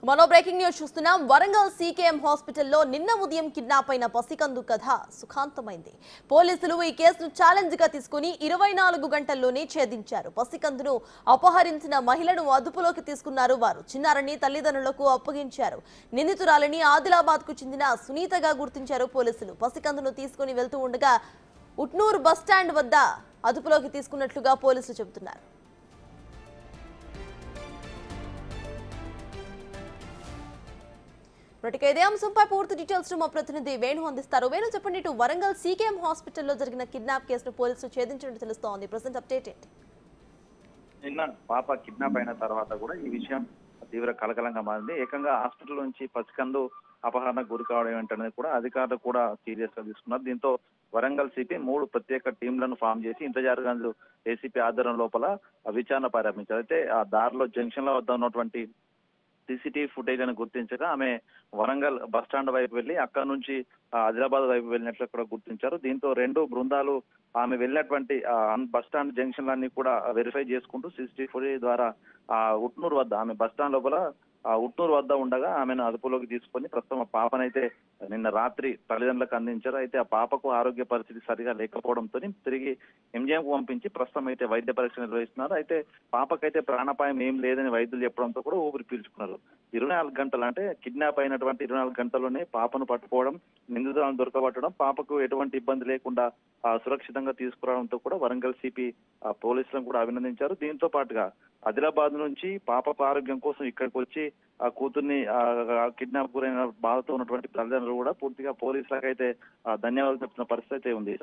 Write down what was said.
మరో breaking news చూస్తున్నాం. Warangal CKM హాస్పిటల్లో నిన్న ఉదయం కిడ్నాప్ అయిన పసికందు కథ సుఖాంతమైంది. పోలీసులు ఈ కేసును ఛాలెంజ్ గా తీసుకుని 24 గంటల్లోనే ఛేదించారు. పసికందును అపహరించిన మహిళను అదుపులోకి తీసుకున్నారు. వారు చిన్నారిని తల్లిదండ్రులకు అప్పగించారు. నిందితురాలిని ఆదిలాబాద్ కు చెందిన సునీతగా గుర్తించారు పోలీసులు. పసికందును తీసుకుని వెళ్తూ ఉండగా ఉట్నూరు బస్టాండ్ వద్ద అదుపులోకి తీసుకున్నట్లుగా పోలీసులు చెబుతున్నారు. ఇదే అంశంపై పూర్తి డీటెయిల్స్ మా ప్రతినిధి వేణు అందిస్తారు. వేణు, చెప్పండి, ఇటు వరంగల్ సీకేఎం హాస్పిటల్లో జరిగిన కిడ్నాప్ కేసును పోలీసులు ఛేదించినట్టు తెలుస్తోంది. ప్రెసెంట్ అప్డేట్ ఏంటి? నిన్న పాప కిడ్నాప్ అయిన తర్వాత కూడా ఈ విషయం తీవ్ర కలకలంగా మారింది. ఏకంగా హాస్పిటల్ నుంచి పసికందు అపహరణకు గురి కావడం ఏంటనేది కూడా అధికారులు కూడా సీరియస్ గా తీసుకున్నారు. దీంతో వరంగల్ సిపి 3 ప్రత్యేక టీంలను ఫామ్ చేసి ఇంతజారుగంజ్ ఏసీపీ ఆధ్వర్యం లోపల విచారణ ప్రారంభించారు. అయితే ఆ దారిలో జంక్షన్ లో వద్ద ఉన్నటువంటి సీసీటీవీ ఫుటేజ్ అని గుర్తించగా ఆమె వరంగల్ బస్టాండ్ వైపు వెళ్లి అక్కడ నుంచి ఆదిలాబాద్ వైపు వెళ్ళినట్లు కూడా గుర్తించారు. దీంతో 2 బృందాలు ఆమె వెళ్ళినటువంటి బస్టాండ్ జంక్షన్లన్నీ కూడా వెరిఫై చేసుకుంటూ సీసీటీవీ ఫుటేజ్ ద్వారా ఉట్నూరు వద్ద ఆమె బస్టాండ్ లోపల ఉట్నూరు వద్ద ఉండగా ఆమెను అదుపులోకి తీసుకొని ప్రస్తుతం ఆ పాపనైతే నిన్న రాత్రి తల్లిదండ్రులకు అందించారు. అయితే ఆ పాపకు ఆరోగ్య పరిస్థితి సరిగా లేకపోవడంతో తిరిగి ఎంజీఎంకు పంపించి ప్రస్తుతం అయితే వైద్య పరీక్ష నిర్వహిస్తున్నారు. అయితే పాపకైతే ప్రాణాపాయం ఏం లేదని వైద్యులు చెప్పడంతో కూడా ఊపిరి పీల్చుకున్నారు. 24 గంటలు అంటే కిడ్నాప్ అయినటువంటి 24 గంటల్లోనే పాపను పట్టుకోవడం, నిందితులను దొరకబట్టడం, పాపకు ఎటువంటి ఇబ్బంది లేకుండా సురక్షితంగా తీసుకురావడంతో కూడా వరంగల్ సిపి పోలీసులను కూడా అభినందించారు. దీంతో పాటుగా ఆదిలాబాద్ నుంచి పాప ఆరోగ్యం కోసం ఇక్కడికి వచ్చి ఆ కూతుర్ని కిడ్నాప్ గురైన బాధతో ఉన్నటువంటి తల్లిదండ్రులు కూడా పూర్తిగా పోలీసులకైతే ధన్యవాదాలు చెప్తున్న పరిస్థితి అయితే ఉంది.